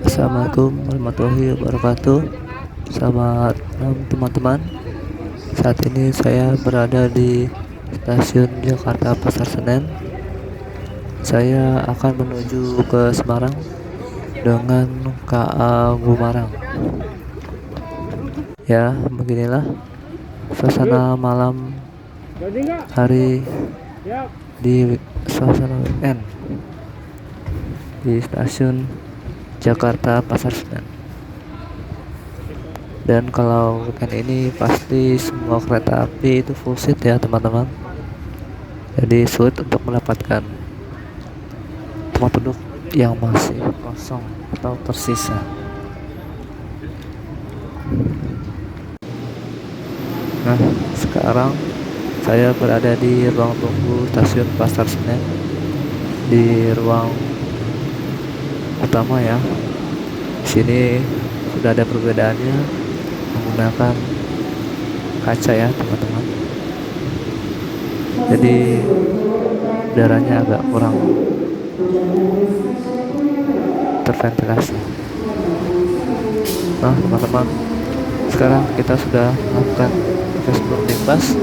Assalamualaikum warahmatullahi wabarakatuh. Selamat malam teman-teman. Saat ini saya berada di stasiun Jakarta Pasar Senen. Saya akan menuju ke Semarang dengan KA Gumarang. Ya, beginilah suasana malam hari di suasana weekend di stasiun Jakarta Pasar Senen. Dan kalau weekend ini pasti semua kereta api itu full seat ya teman-teman. Jadi sulit untuk mendapatkan tempat duduk yang masih kosong atau tersisa. Nah, sekarang saya berada di ruang tunggu stasiun Pasar Senen, di ruang utama ya. Di sini sudah ada perbedaannya menggunakan kaca ya teman-teman. Jadi udaranya agak kurang terventilasi. Nah teman-teman, sekarang kita sudah melakukan proses boarding pass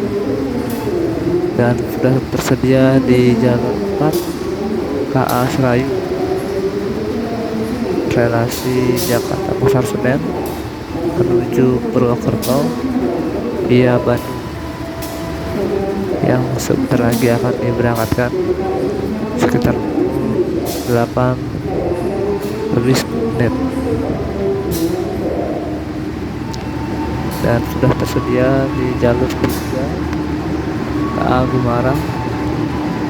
dan sudah tersedia di jalur 4 KA Serayu relasi Jakarta Pasar Senen menuju Purwokerto via Bandung, yang sebentar lagi akan diberangkatkan sekitar 8 lebih menit, dan sudah tersedia di jalur 3 KA Gumarang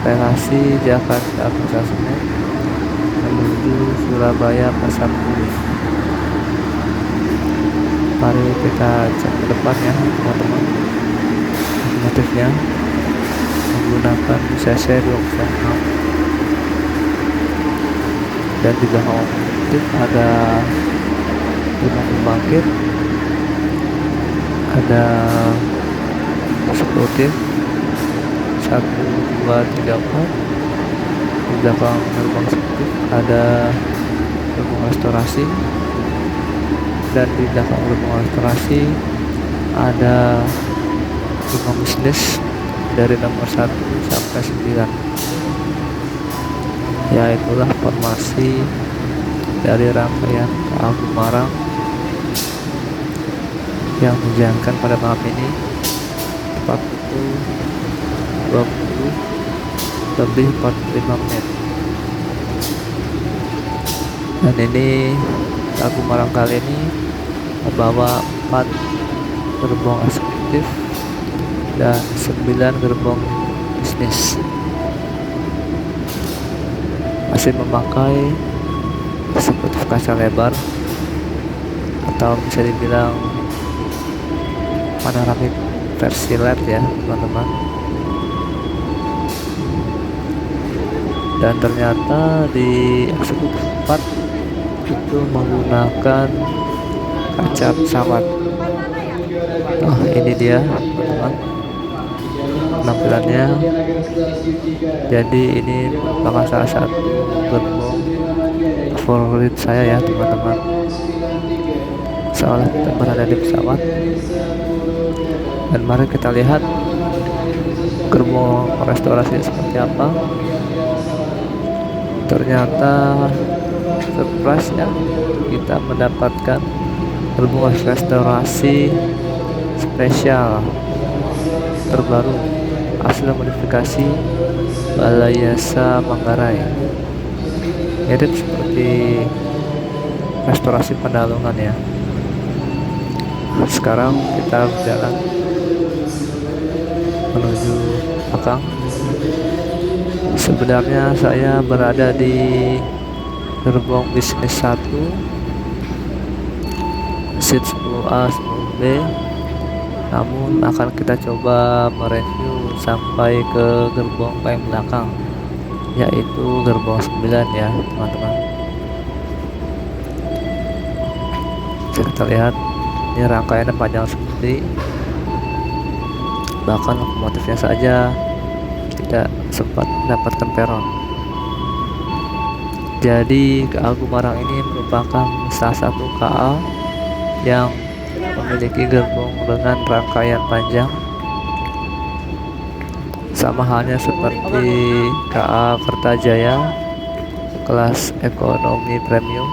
relasi Jakarta Pasar Senen menuju Surabaya Pasar Turi. Mari kita cek ke depan ya teman-teman. Motifnya menggunakan CC 206, dan di belakang motif ada 5 pembangkit, ada eksekutif 1, 2, 3, 4. Di belakang gerbong eksekutif ada gerbong restorasi, dan di belakang gerbong restorasi ada gerbong bisnis dari nomor 1 sampai 9. Ya, itulah formasi dari rangkaian KA Gumarang yang dijalankan pada malam ini tepat pukul 20 lebih 45 menit. Dan ini KA Gumarang kali ini membawa 4 gerbong eksekutif dan 9 gerbong bisnis, masih memakai eksekutif kaca lebar atau bisa dibilang panoramik versi LED ya teman-teman. Dan ternyata di eksekutif 4 itu menggunakan kaca pesawat. Nah ini dia teman-teman penampilannya. Jadi ini merupakan salah satu gerbong favorit saya ya teman-teman, seolah kita berada di pesawat. Dan mari kita lihat gerbong restorasi seperti apa. Ternyata surprise ya, kita mendapatkan gerbong restorasi spesial terbaru hasil modifikasi Balayasa Manggarai, mirip seperti restorasi Pandalungan ya. Sekarang kita berjalan menuju belakang. Sebenarnya saya berada di gerbong bisnis 1 seat 10A 10B, namun akan kita coba mereview sampai ke gerbong paling belakang, yaitu gerbong 9 ya teman-teman. Kita lihat ini rangkaiannya panjang seperti, bahkan lokomotifnya saja tidak sempat mendapatkan peron. Jadi KA Gumarang ini merupakan salah satu KA yang memiliki gerbong dengan rangkaian panjang, sama halnya seperti KA Kertajaya kelas ekonomi premium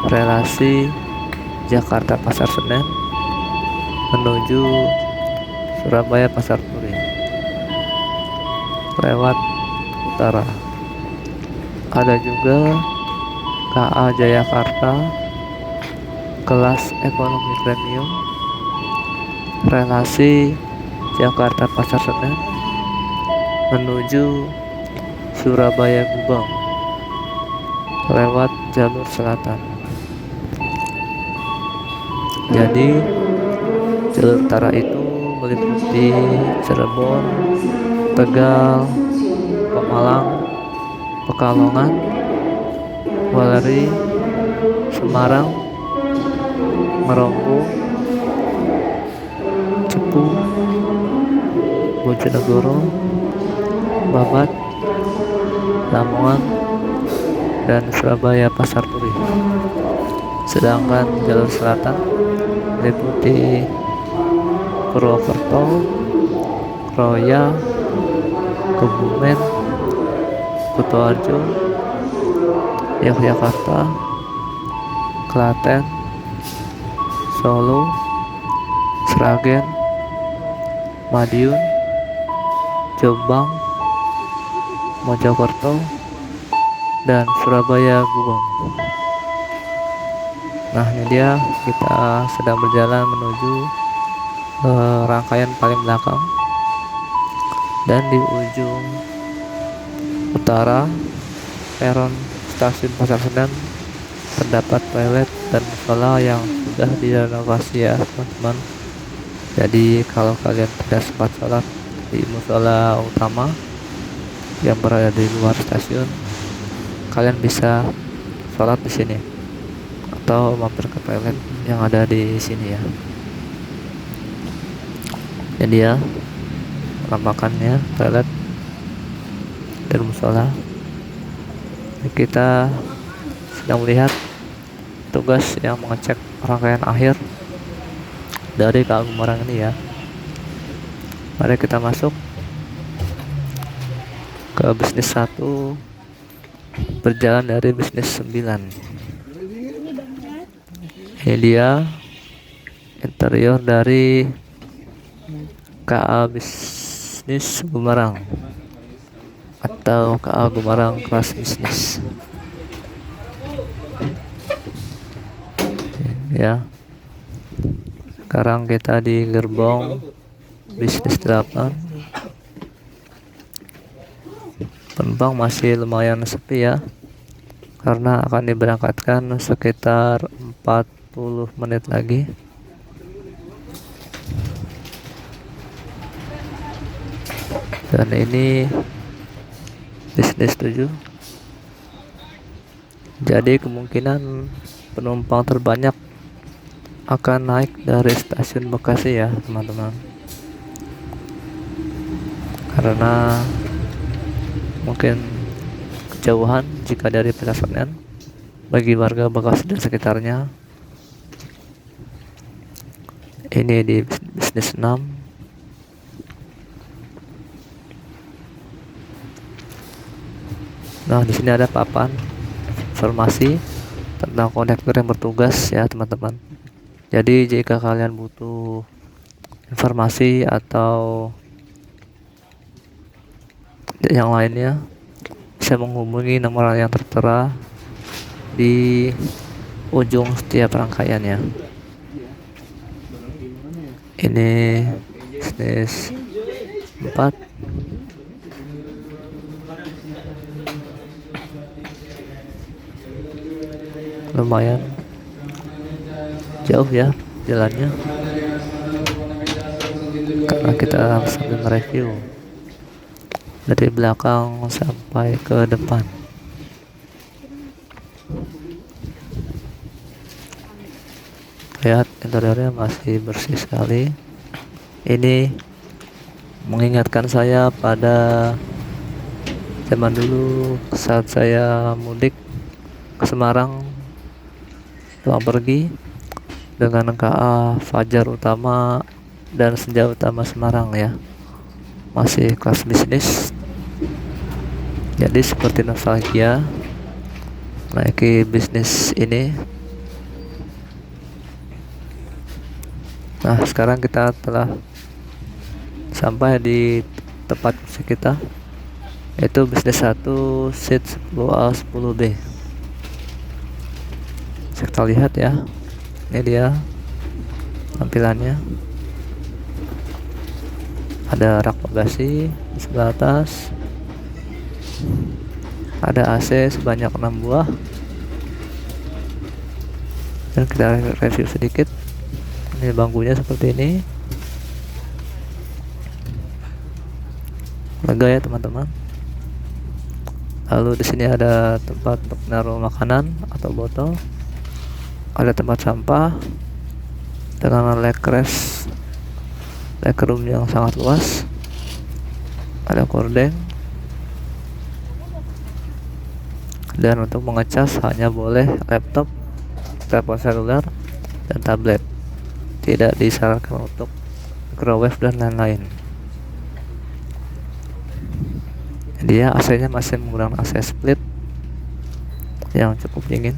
relasi Jakarta Pasar Senen menuju Surabaya Pasar Turi lewat utara. Ada juga KA Jayakarta kelas ekonomi premium relasi Jakarta Pasar Senen menuju Surabaya Gubeng lewat jalur selatan. Jadi jalur utara itu meliputi Cirebon, Tegal, Pemalang, Pekalongan, Weleri, Semarang, Merombong, Cepu, Bojonegoro, Babat, Lamongan, dan Surabaya Pasar Turi. Sedangkan jalur selatan meliputi Purwokerto, Kroya, Kebumen, Kutoarjo, Yogyakarta, Klaten, Solo, Sragen, Madiun, Jombang, Mojokerto, dan Surabaya Gubeng. Nah, ini dia kita sedang berjalan menuju rangkaian paling belakang, dan di ujung utara peron stasiun Pasar Senen terdapat toilet dan musola yang sudah direnovasi ya teman-teman. Jadi kalau kalian tidak sempat sholat di musola utama yang berada di luar stasiun, kalian bisa sholat di sini atau mampir ke toilet yang ada di sini ya. Jadi ya penampakannya toilet dan musola. Kita sedang melihat tugas yang mengecek rangkaian akhir dari KA Gumarang ini ya. Mari kita masuk ke bisnis 1, berjalan dari bisnis 9. Ini dia interior dari KA bisnis Gumarang atau KA Gumarang kelas bisnis ya. Sekarang kita di gerbong bisnis 8. Penumpang masih lumayan sepi ya, karena akan diberangkatkan sekitar 40 menit lagi. Dan ini bisnis 7. Jadi kemungkinan penumpang terbanyak akan naik dari stasiun Bekasi ya teman-teman, karena mungkin kejauhan jika dari Pasar Senen bagi warga Bekasi dan sekitarnya. Ini di bisnis 6. Nah, di sini ada papan informasi tentang kondektur yang bertugas ya teman-teman. Jadi jika kalian butuh informasi atau yang lainnya, bisa menghubungi nomor yang tertera di ujung setiap rangkaiannya. Ini bisnis 4. Lumayan jauh ya jalannya, karena kita sambil mereview dari belakang sampai ke depan. Lihat interiornya masih bersih sekali. Ini mengingatkan saya pada Zaman dulu saat saya mudik ke Semarang, pulang pergi dengan KA Fajar Utama dan Senja Utama Semarang ya, masih kelas bisnis. Jadi seperti nostalgia naiki bisnis ini. Nah, sekarang kita telah sampai di tempat kursi kita, yaitu bisnis 1 seat 10A 10B. Kita lihat ya, ini dia tampilannya. Ada rak bagasi di sebelah atas, ada AC sebanyak 6 buah, dan kita review sedikit. Ini bangkunya seperti ini, lega ya teman-teman. Lalu di sini ada tempat untuk naruh makanan atau botol, ada tempat sampah dengan legroom yang sangat luas, ada kordeng, dan untuk mengecas hanya boleh laptop, telepon seluler, dan tablet. Tidak disarankan untuk microwave dan lain-lain. Dia AC-nya masih menggunakan AC split yang cukup dingin.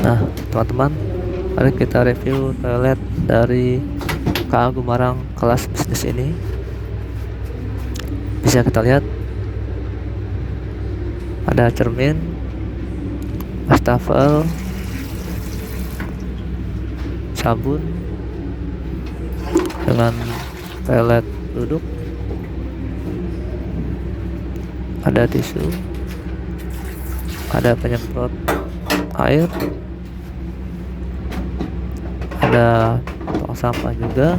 Nah teman-teman, mari kita review toilet dari KA Gumarang kelas bisnis ini. Bisa kita lihat ada cermin, wastafel, sabun dengan toilet duduk, ada tisu, ada penyemprot air, ada tong sampah juga.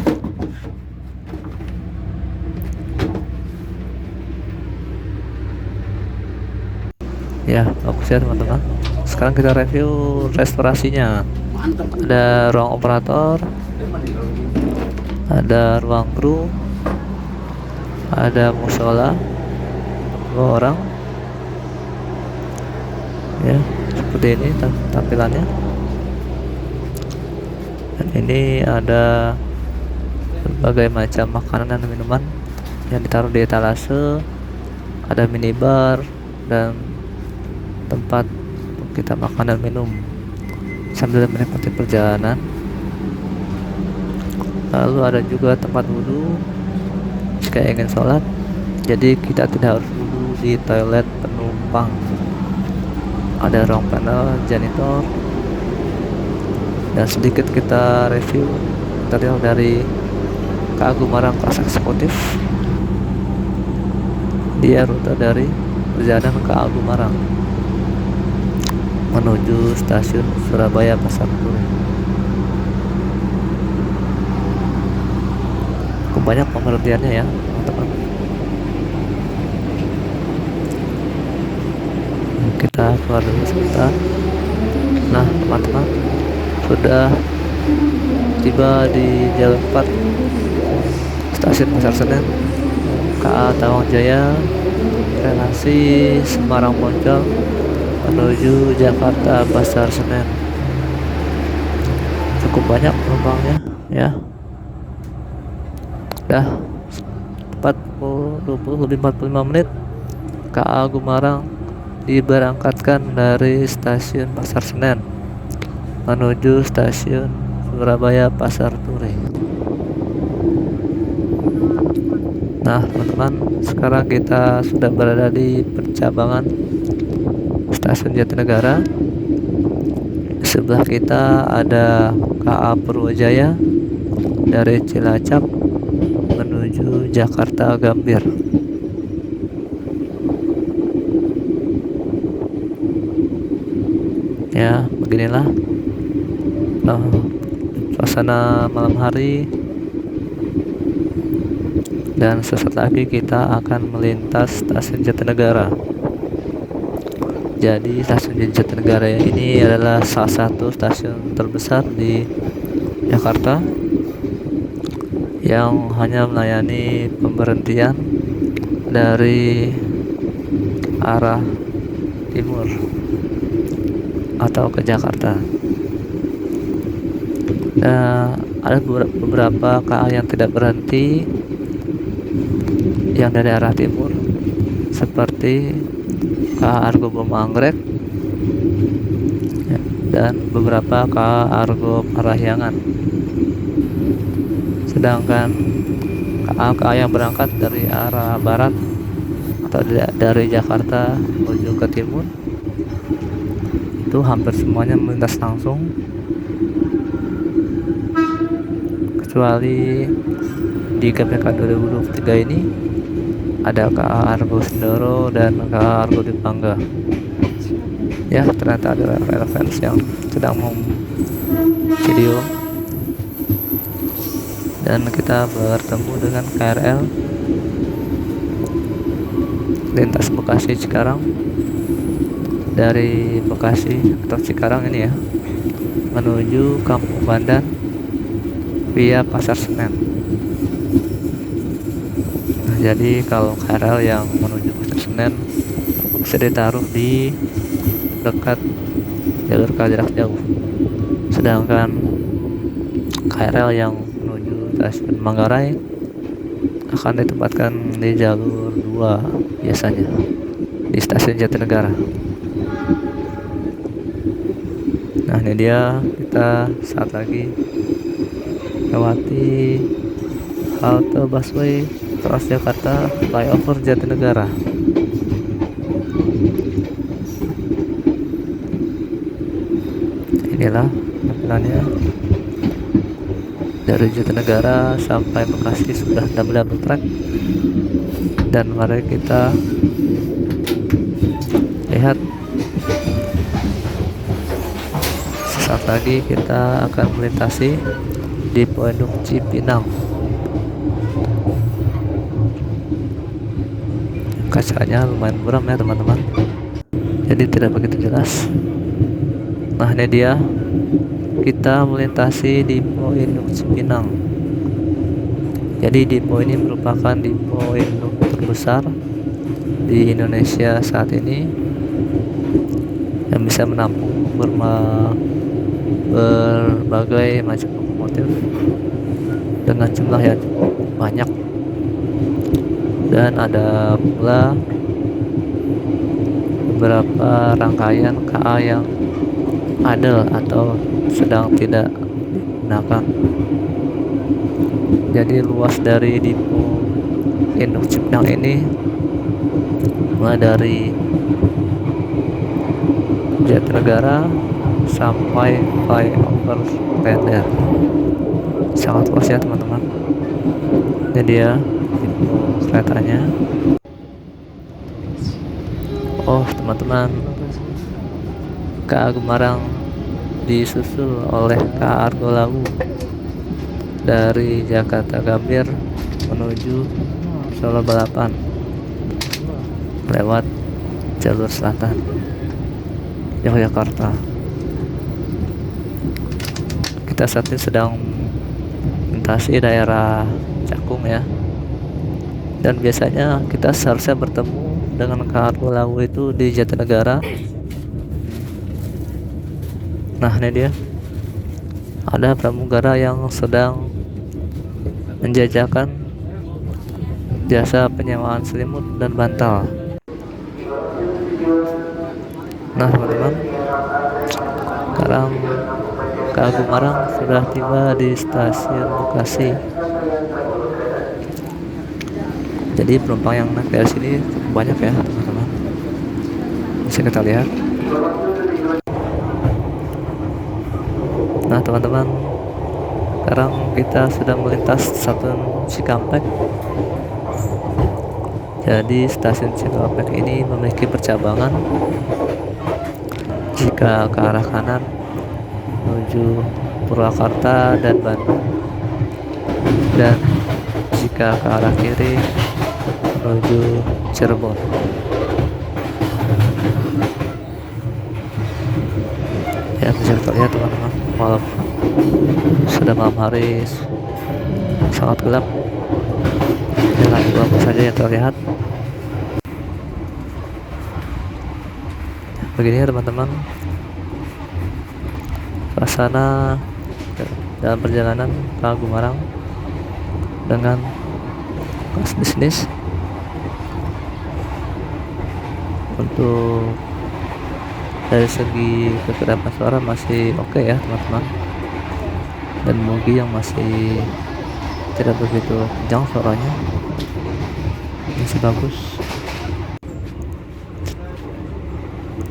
Ya, bagus ya teman-teman. Sekarang kita review restorasinya. Ada ruang operator, ada ruang kru, ada musola 2 orang ya, seperti ini tampilannya. Dan ini ada berbagai macam makanan dan minuman yang ditaruh di etalase, ada minibar dan tempat untuk kita makan dan minum sambil menikmati perjalanan. Lalu ada juga tempat wudhu jika ingin sholat, jadi kita tidak harus wudhu di toilet penumpang. Ada ruang panel janitor, dan sedikit kita review interior dari KA Gumarang kelas eksekutif. Dia rute dari perjalanan KA Gumarang menuju stasiun Surabaya Pasar Turi. Banyak pengertiannya ya teman-teman. Kita keluar dulu sebentar. Nah teman-teman, sudah tiba di Jalan 4 stasiun Pasar Senen, KA Tawang Jaya, relasi Semarang Poncol menuju Jakarta Pasar Senen. Cukup banyak penumpangnya ya. Dah 45 menit KA Gumarang diberangkatkan dari stasiun Pasar Senen menuju stasiun Surabaya Pasar Turi. Nah teman-teman, sekarang kita sudah berada di percabangan stasiun Jatinegara. Di sebelah kita ada KA Purwojaya dari Cilacap menuju Jakarta Gambir. Ya, beginilah suasana malam hari. Dan sesaat lagi kita akan melintas stasiun Jatinegara. Jadi stasiun Jatinegara ini adalah salah satu stasiun terbesar di Jakarta yang hanya melayani pemberhentian dari arah timur atau ke Jakarta. Nah, ada beberapa KA yang tidak berhenti yang dari arah timur, seperti KA Argo Bomanggrek ya, dan beberapa KA Argo Parahyangan. Sedangkan KA yang berangkat dari arah barat atau dari Jakarta menuju ke timur itu hampir semuanya melintas langsung, kecuali di GPK 2023 ini ada KA Argo Sindoro dan KA Argo Dipangga. Ya, ternyata ada fans yang sedang video, dan kita bertemu dengan KRL lintas Bekasi Cikarang, dari Bekasi atau Cikarang ini ya menuju Kampung Bandan via Pasar Senen. Nah, jadi kalau KRL yang menuju Pasar Senen bisa ditaruh di dekat jalur jarak jauh, sedangkan KRL yang menuju stasiun Manggarai akan ditempatkan di jalur 2 biasanya di stasiun Jatinegara. Nah, ini dia, kita saat lagi lewati halte busway Transjakarta flyover Jatinegara. Inilah tampilannya dari Jatinegara sampai Bekasi, sudah double track. Dan mari kita lihat, sesaat lagi kita akan melintasi Depo Induk Cipinang. Kacanya lumayan buram ya teman-teman, jadi tidak begitu jelas. Nah, ini dia, kita melintasi Depo Induk Cipinang. Jadi depo ini merupakan depo induk terbesar di Indonesia saat ini, yang bisa menampung berbagai macam lokomotif dengan jumlah yang cukup banyak. Dan ada pula beberapa rangkaian KA yang idle atau sedang tidak digunakan. Jadi luas dari depo induk Cipinang ini mulai dari Jatinegara sampai flyover Klender, sangat luas ya teman-teman. Ini dia depo keretanya. Oh teman-teman, KA Gemarang disusul oleh KA Argo Lawu dari Jakarta Gambir menuju Solo Balapan lewat jalur selatan Yogyakarta. Kita saat ini sedang melintasi daerah Cakung ya, dan biasanya kita seharusnya bertemu dengan KA Argo Lawu itu di Jatinegara. Nah, ini dia, ada pramugara yang sedang menjajakan jasa penyewaan selimut dan bantal. Nah teman-teman, sekarang KA Gemarang sudah tiba di stasiun Bekasi. Jadi penumpang yang naik dari sini banyak ya teman-teman, bisa kita lihat. Nah teman-teman, sekarang kita sudah melintas stasiun Cikampek. Jadi stasiun Cikampek ini memiliki percabangan. Jika ke arah kanan menuju Purwakarta dan Bandung, dan jika ke arah kiri menuju Cirebon. Ya, bisa kita lihat teman-teman, walaupun sudah malam hari, sangat gelap. Ada lampu saja yang terlihat. Begini ya teman-teman, suasana dalam perjalanan ke Gumarang dengan kelas bisnis. Untuk dari segi kekerapan suara masih oke ya teman-teman, dan mogi yang masih tidak begitu kencang suaranya, masih bagus.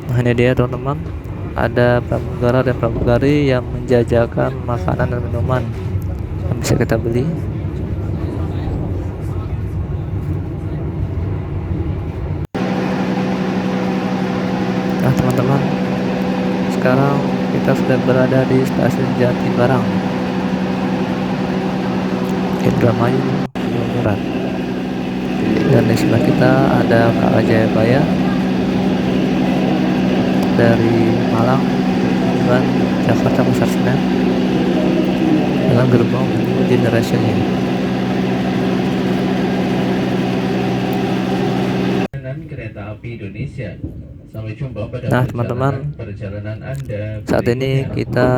Nah ini dia teman-teman, ada pramugara dan pramugari yang menjajakan makanan dan minuman yang bisa kita beli. Nah teman-teman, sekarang kita sudah berada di stasiun Jatibarang, Indramayu, Jawa Barat. Dan di sebelah kita ada KA Jayabaya dari Malang dan Jakarta Pasar Senen dalam gerbong Generation-nya. Kereta Api Indonesia. Sampai jumpa pada Nah teman-teman, saat ini kita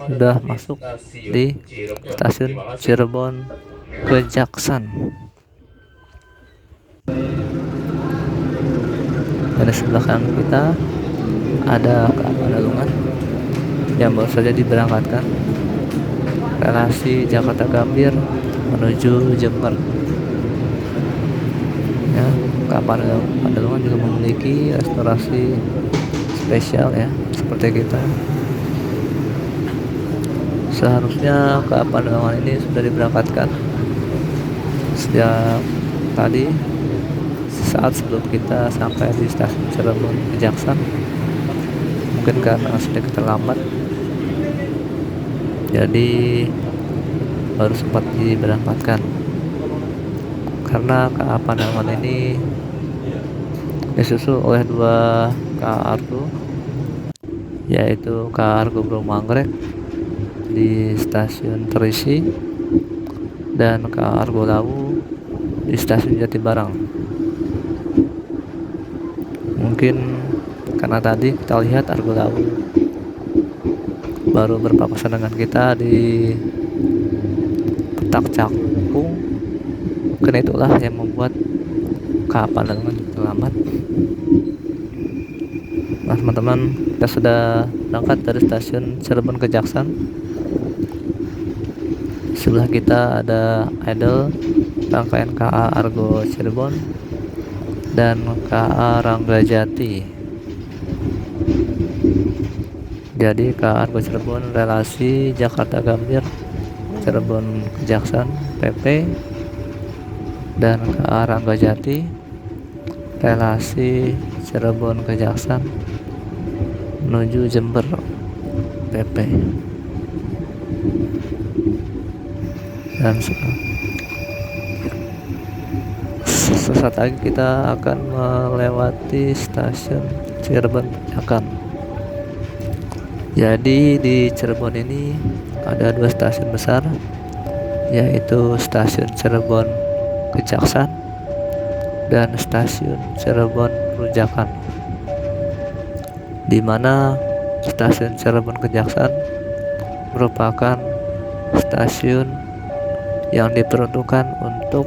sudah masuk di stasiun Cirebon Kejaksan. Dari sebelah kanan kita ada KA Pandalungan yang baru saja diberangkatkan relasi Jakarta Gambir menuju Jember. Ya, KA Pandalungan juga memiliki restorasi spesial ya, seperti kita. Seharusnya KA Pandalungan ini sudah diberangkatkan sejak tadi, saat sebelum kita sampai di stasiun Cirebon Kejaksan. Mungkin karena sedikit terlambat, jadi baru sempat diberangkatkan. Karena KA Pandalungan ini disusul oleh dua KA Argo, yaitu KA Argo Bromanggrek di stasiun Terisi dan KA Argo Lawu di stasiun Jatibarang. Mungkin karena tadi kita lihat Argo Lawu baru berpapasan dengan kita di Petak Cakung, mungkin itulah yang membuat KA Pandalungan terlambat. Nah teman-teman, kita sudah berangkat dari stasiun Cirebon Kejaksan. Sebelah kita ada idle rangkaian KA Argo Cirebon dan KA Ranggajati. Jadi KA Argo Cirebon relasi Jakarta Gambir Cirebon Kejaksan PP, dan KA Ranggajati relasi Cirebon Kejaksan menuju Jember PP. Dan sesaat lagi kita akan melewati stasiun Cirebon Pejakan. Jadi di Cirebon ini ada dua stasiun besar, yaitu stasiun Cirebon Kejaksan dan stasiun Cirebon Pejakan, di mana stasiun Cirebon Kejaksan merupakan stasiun yang diperuntukkan untuk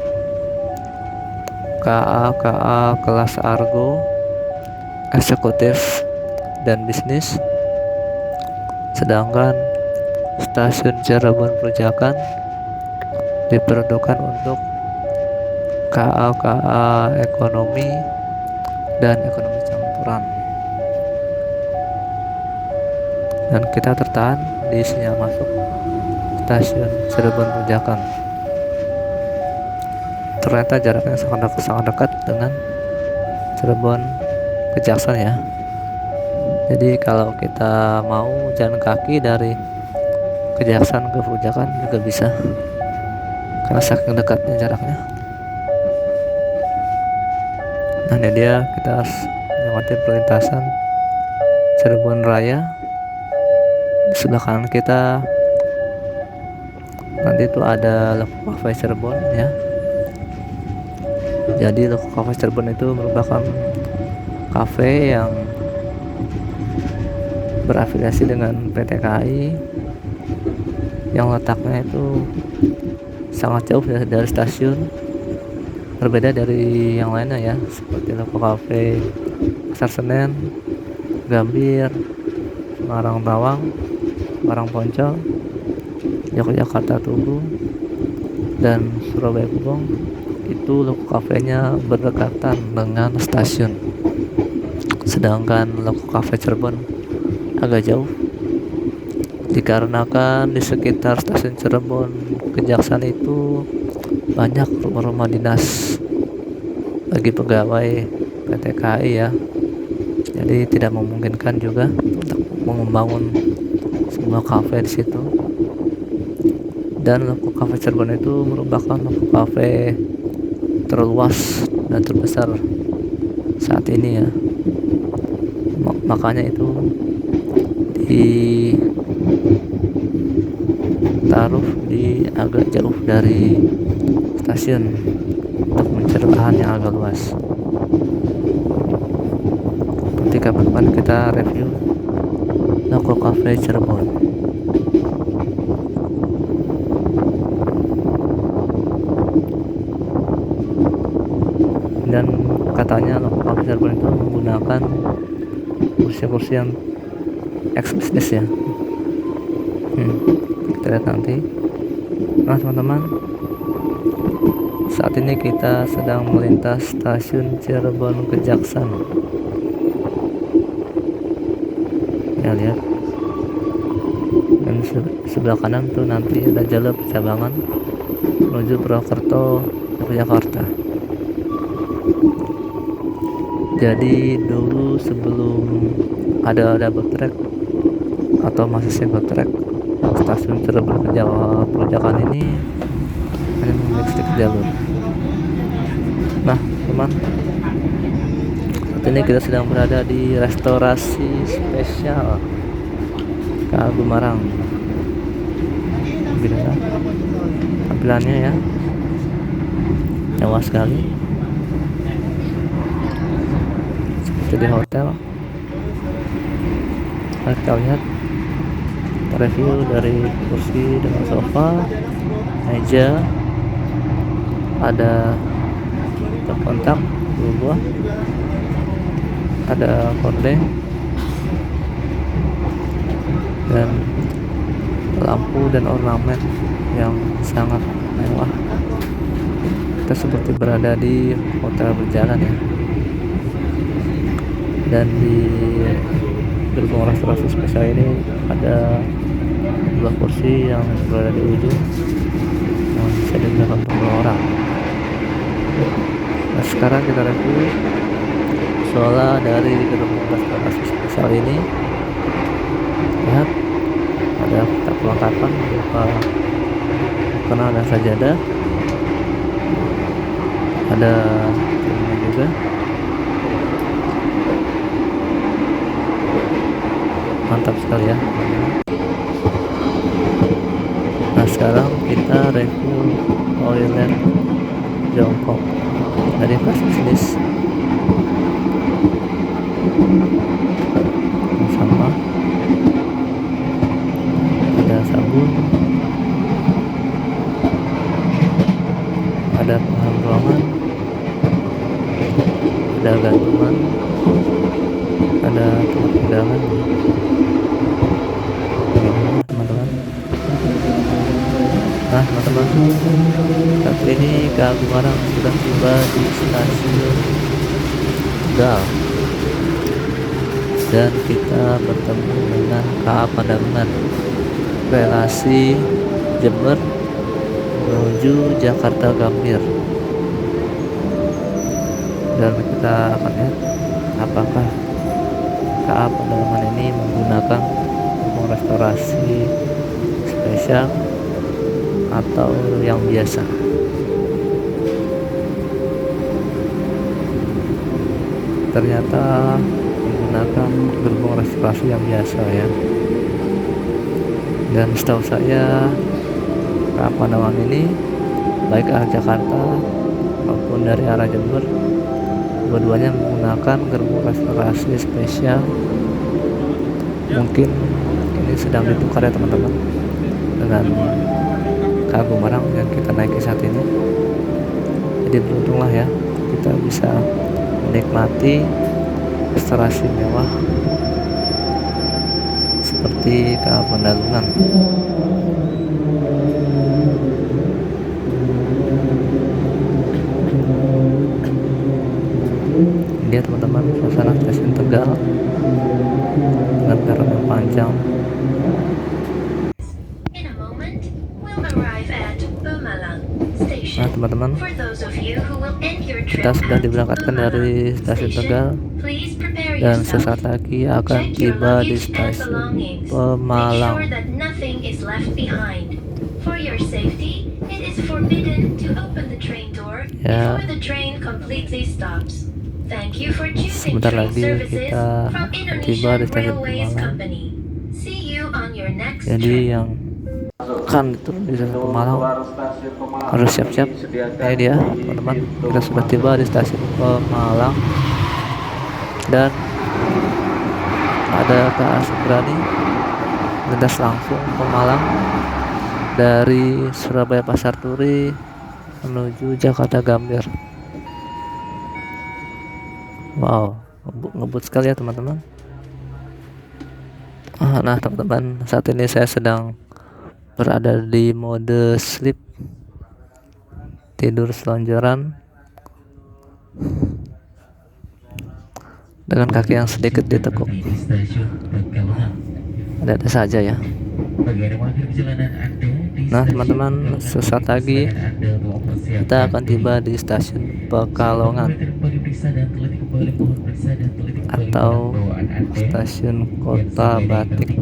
KA kelas Argo, eksekutif dan bisnis. Sedangkan stasiun Cirebon Pejakan diperuntukkan untuk KA ekonomi dan ekonomi campuran. Dan kita tertahan di sinyal masuk stasiun Cirebon Pejakan. Ternyata jaraknya sangat dekat dengan Cirebon Kejaksan ya. Jadi kalau kita mau jalan kaki dari Kejaksan ke Pejakan juga bisa, karena saking dekatnya jaraknya. Nah ini dia, kita melewati perlintasan Cirebon Raya. Di sebelah kanan kita nanti itu ada Loko Cafe Cirebon ya. Jadi Loko Cafe Cirebon itu merupakan kafe yang berafiliasi dengan PT KAI yang letaknya itu sangat jauh dari stasiun, berbeda dari yang lainnya ya, seperti Loko Cafe Pasar Senen, Gambir, Semarang Tawang, Semarang Poncol, Yogyakarta Tugu, dan Surabaya Gubeng. Itu Loko Cafe-nya berdekatan dengan stasiun, sedangkan Loko Cafe Cirebon agak jauh, dikarenakan di sekitar stasiun Cirebon Kejaksaan itu banyak rumah-rumah dinas bagi pegawai PT KAI ya. Jadi tidak memungkinkan juga untuk membangun sebuah kafe di situ. Dan Loko Cafe Cirebon itu merupakan Loko Cafe terluas dan terbesar saat ini ya. Makanya itu ditaruh di agak jauh dari stasiun untuk mencari lahan yang agak luas. Nanti kapan-kapan kita review Loko Cafe Cirebon. Dan katanya Loko Cafe Cirebon itu menggunakan kursi-kursi yang ex-bisnis ya. Kita lihat nanti. Nah teman-teman, saat ini kita sedang melintas stasiun Cirebon Kejaksaan ya, lihat. Dan sebelah kanan tuh nanti ada jalur percabangan menuju Purwokerto, Yogyakarta. Jadi dulu sebelum ada double track atau masih single track, stasiun Cirebon Kejaksaan ini hanya memiliki sedikit jalur. Nah teman, saat ini kita sedang berada di restorasi spesial KA Gumarang. Beginilah tampilannya ya, mewah sekali seperti di hotel. Kita lihat, kita review dari kursi dengan sofa, meja, ada kontak 2 buah, ada korden, dan lampu dan ornamen yang sangat mewah. Kita seperti berada di hotel berjalan ya. Dan di gerbong restorasi spesial ini ada 2 kursi yang berada di ujung yang bisa digunakan untuk 2 orang. Nah sekarang kita review sola dari gerbong restorasi spesial ini. Lihat, ada perlengkapan berupa mukena dan sajadah, ada ini juga. Mantap sekali ya. Nah sekarang kita review toilet jongkok dari kelas bisnis sama, ada sabun, ada penghalang ruangan, ada gantungan, ada tempat pegangan. Teman-teman, nah teman-teman, saat ini KA Gumarang sudah tiba di stasiun Tegal dan kita bertemu dengan KA Pandangan relasi Jember menuju Jakarta Gambir. Dan kita akan lihat apakah KA Pandangan ini menggunakan restorasi spesial atau yang biasa. Ternyata menggunakan gerbong restorasi yang biasa ya. Dan setahu saya Pandawan ini baik arah Jakarta maupun dari arah Jember, dua-duanya menggunakan gerbong restorasi spesial. Mungkin ini sedang ditukar ya teman-teman dengan KA Gumarang yang kita naiki saat ini. Jadi beruntunglah ya, kita bisa menikmati restorasi mewah seperti KA Pandalungan. Ini teman-teman suasana stasiun Tegal dengan peron yang panjang. Nah teman-teman, kita sudah diberangkatkan dari stasiun Tegal dan sesaat lagi akan tiba di stasiun Pemalang. Ya, sebentar lagi kita tiba di stasiun Pemalang. Jadi yang akan turun di stasiun Pemalang harus siap-siap. Ini dia teman-teman, kita sudah tiba di stasiun Pemalang dan ada KA Sembrani lintas langsung Pemalang dari Surabaya Pasar Turi menuju Jakarta Gambir. Wow, ngebut sekali ya teman-teman. Nah teman-teman, saat ini saya sedang berada di mode sleep, tidur selonjoran dengan kaki yang sedikit ditekuk. Ada saja ya. Nah teman-teman, sesaat lagi kita akan tiba di stasiun Pekalongan atau stasiun Kota Batik.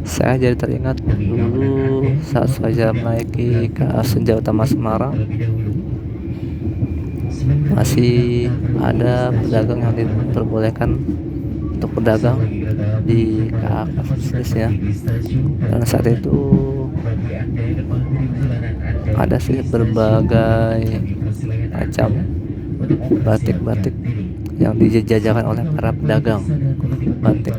Saya jadi teringat dulu saat saya menaiki KA Senja Utama Semarang, masih ada pedagang yang diperbolehkan untuk berdagang di KA bisnis ya. Dan saat itu ada sih berbagai macam batik-batik yang dijajakan oleh para pedagang batik.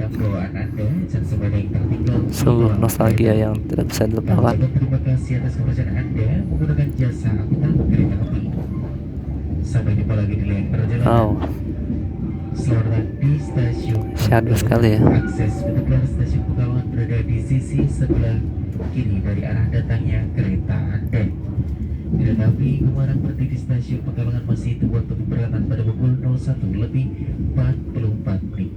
Sungguh nostalgia yang tidak bisa dilupakan. Wow, syahdu sekali ya. Akses untuk keluar stasiun Pekalongan berada di sisi sebelah kiri dari arah datangnya kereta Anda. Kereta api Gumarang berhenti di stasiun Pekalongan masih itu waktu keberangkatan pada pukul 01.44 menit.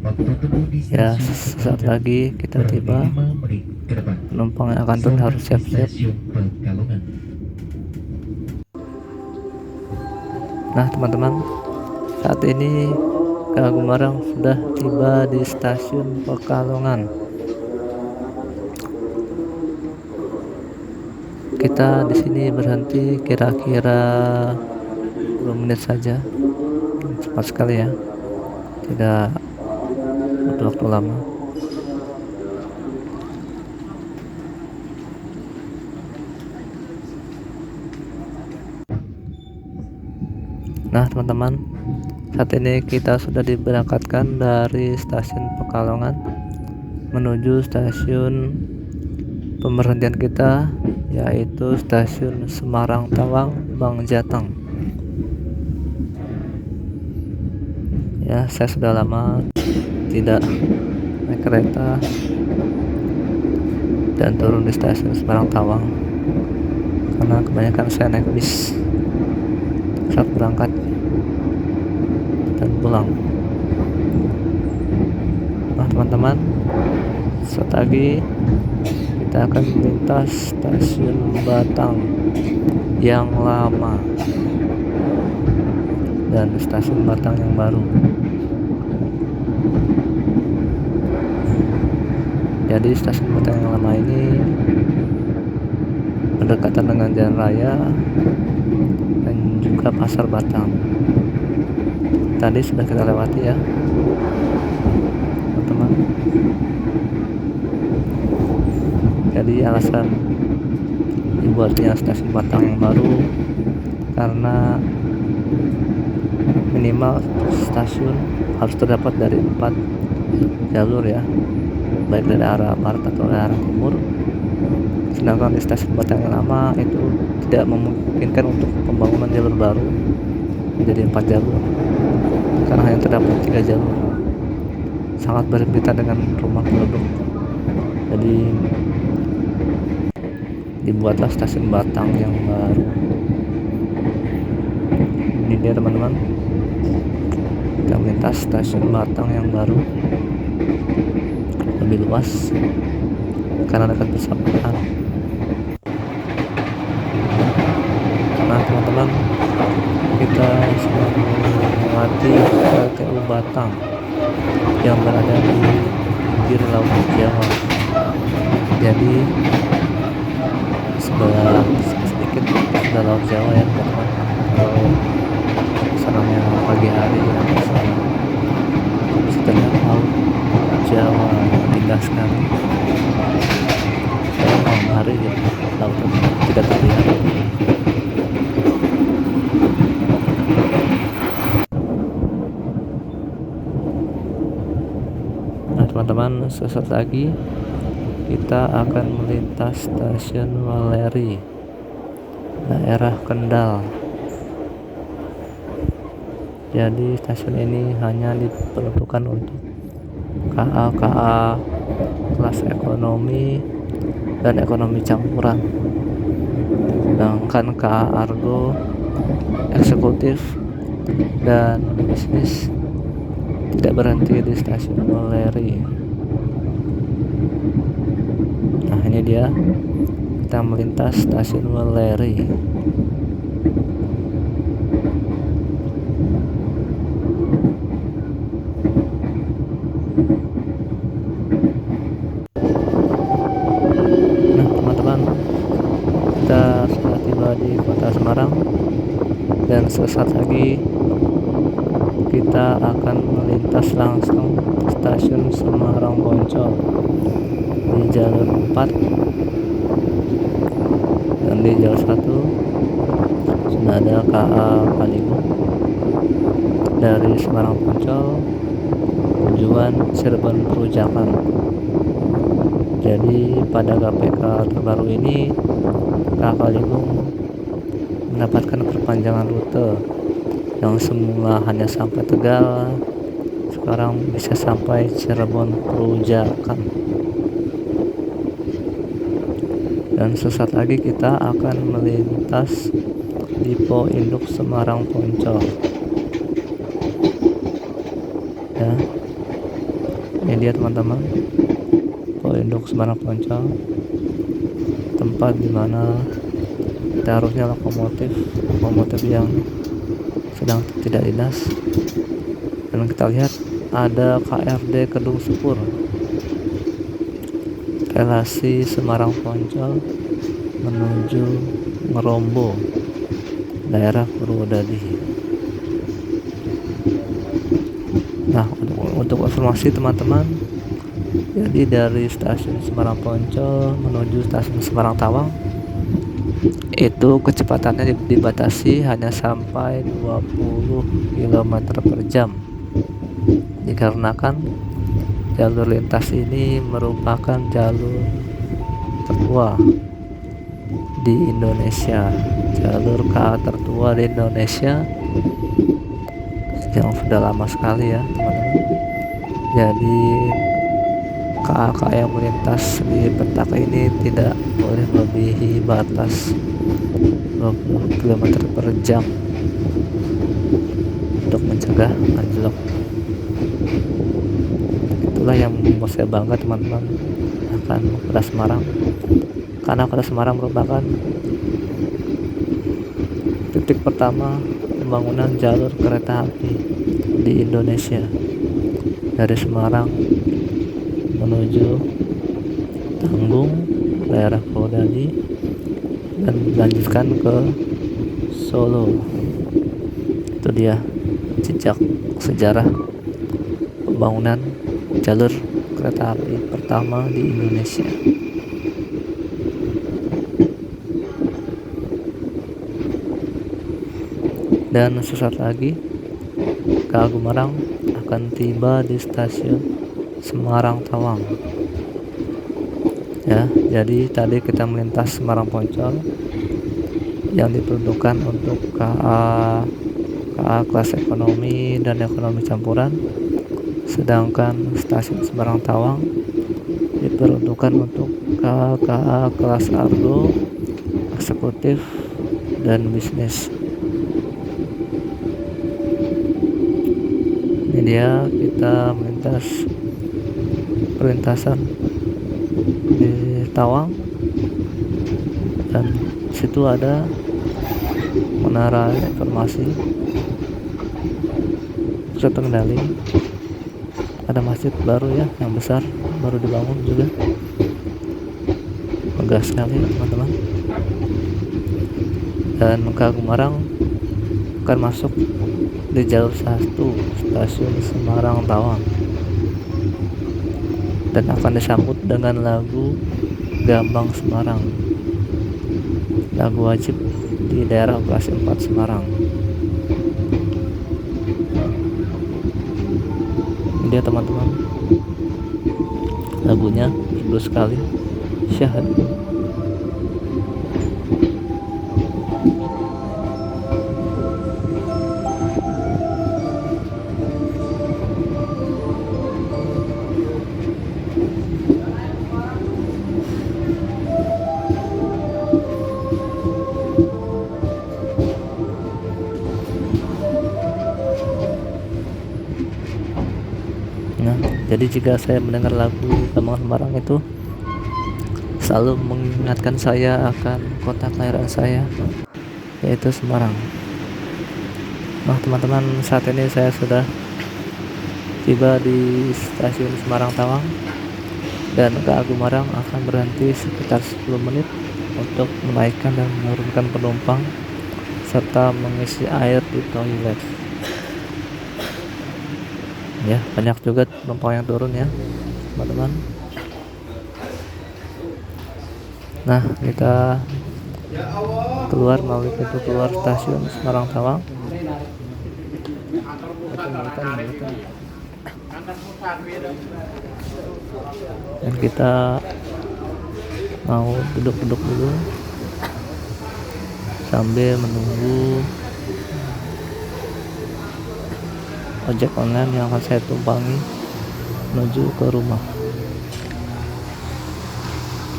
Waktu tempuh di Ya, stasiun sesaat lagi kita tiba. 5 menit ke depan. Penumpang yang akan turun harus siap-siap. Stasiun Pekalongan. Nah teman-teman, saat ini KA Gumarang sudah tiba di stasiun Pekalongan. Kita di sini berhenti kira-kira 10 menit saja, cepat sekali ya, tidak butuh waktu lama. Nah teman-teman, saat ini kita sudah diberangkatkan dari stasiun Pekalongan menuju stasiun pemberhentian kita, yaitu stasiun Semarang Tawang Bang Jateng. Ya, saya sudah lama tidak naik kereta dan turun di stasiun Semarang Tawang karena kebanyakan saya naik bis saat berangkat dan pulang. Nah teman-teman, saat lagi kita akan melintas stasiun Batang yang lama dan stasiun Batang yang baru. Jadi stasiun Batang yang lama ini berdekatan dengan jalan raya dan juga pasar Batang. Tadi sudah kita lewati ya teman-teman. Jadi alasan dibuatnya stasiun Batang yang baru karena minimal stasiun harus terdapat dari 4 jalur ya, baik dari arah barat atau dari arah timur. Sedangkan di stasiun Batang yang lama itu tidak memungkinkan untuk pembangunan jalur baru menjadi 4 jalur karena hanya terdapat 3 jalur, sangat berhimpitan dengan rumah penduduk. Jadi dibuatlah stasiun Batang yang baru. Ini dia teman-teman, kita melintas stasiun Batang yang baru, lebih luas karena dekat persawahan. Nah teman-teman, kita sedang melewati PLTU Batang yang berada di pinggir Laut Jawa. Jadi sebelah sedikit sudah Laut Jawa ya teman-teman. Kalau kesananya pagi hari ya bisa terlihat Laut Jawa indah sekali. Kalau malam hari ya laut tidak terlihat. Nah teman-teman, sesaat lagi kita akan melintas stasiun Waleri, daerah Kendal. Jadi stasiun ini hanya diperuntukkan untuk KA kelas ekonomi dan ekonomi campuran, sedangkan KA Argo, eksekutif dan bisnis tidak berhenti di stasiun Waleri. Nah ini dia, kita melintas stasiun Waleri. Nah teman-teman, kita sudah tiba di kota Semarang dan sesaat lagi kita akan melintas langsung stasiun Semarang Poncol di jalur 4, dan di jalur 1 sudah ada KA Kaligung dari Semarang Poncol tujuan Cirebon Perujakan. Jadi pada KPK terbaru ini KA Kaligung mendapatkan perpanjangan rute yang semula hanya sampai Tegal, sekarang bisa sampai Cirebon Perujakan. Dan sesaat lagi kita akan melintas Dipo Induk Semarang Poncol ya. Ini dia teman-teman, Dipo Induk Semarang Poncol, tempat dimana harusnya lokomotif yang sedang tidak dinas. Dan kita lihat ada KRD Kedung Sepur, relasi Semarang Poncol menuju Ngerombo, daerah Purwodadi. Nah untuk informasi teman-teman, jadi dari stasiun Semarang Poncol menuju stasiun Semarang Tawang itu kecepatannya dibatasi hanya sampai 20 km per jam, dikarenakan jalur lintas ini merupakan jalur tertua di Indonesia, jalur KA tertua di Indonesia yang sudah lama sekali ya teman-teman. Jadi KA yang melintas di peta ini tidak boleh melebihi batas 20 km per jam untuk mencegah anjlok. Itulah yang membuat saya bangga teman-teman akan Kota Semarang, karena Kota Semarang merupakan titik pertama pembangunan jalur kereta api di Indonesia dari Semarang menuju Tanggung, daerah Purwodadi, dan dilanjutkan ke Solo. Itu dia jejak sejarah pembangunan jalur kereta api pertama di Indonesia. Dan sesaat lagi KA Gumarang akan tiba di stasiun Semarang Tawang. Ya, jadi tadi kita melintas Semarang Poncol yang diperuntukkan untuk KA kelas ekonomi dan ekonomi campuran, sedangkan stasiun Semarang Tawang diperuntukkan untuk KA kelas argo, eksekutif, dan bisnis. Ini dia kita melintas perlintasan di Tawang, dan situ ada menara informasi pusat pengendali, ada masjid baru ya yang besar, baru dibangun juga, megah sekali teman-teman. Dan KA Gumarang akan masuk di jalur 1 stasiun Semarang Tawang dan akan disambut dengan lagu Gambang Semarang, lagu wajib di daerah operasi 4 Semarang. Ini dia teman-teman, lagunya merdu sekali, syahdu. Nah, jadi jika saya mendengar lagu Gambang Semarang itu selalu mengingatkan saya akan kota kelahiran saya, yaitu Semarang. Nah teman-teman, saat ini saya sudah tiba di stasiun Semarang Tawang, dan KA Gumarang akan berhenti sekitar 10 menit untuk menaikkan dan menurunkan penumpang serta mengisi air di toilet. Ya, banyak juga penumpang yang turun ya teman-teman. Nah, kita keluar melalui pintu keluar stasiun Semarang Tawang. Dan kita mau duduk-duduk dulu sambil menunggu ojek online yang akan saya tumpangi menuju ke rumah.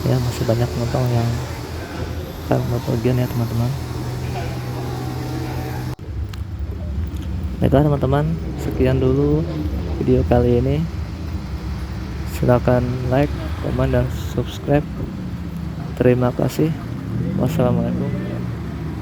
Ya, masih banyak penumpang yang akan bepergian ya teman-teman. Baiklah teman-teman, sekian dulu video kali ini. Silakan like, komen, dan subscribe. Terima kasih. Wassalamualaikum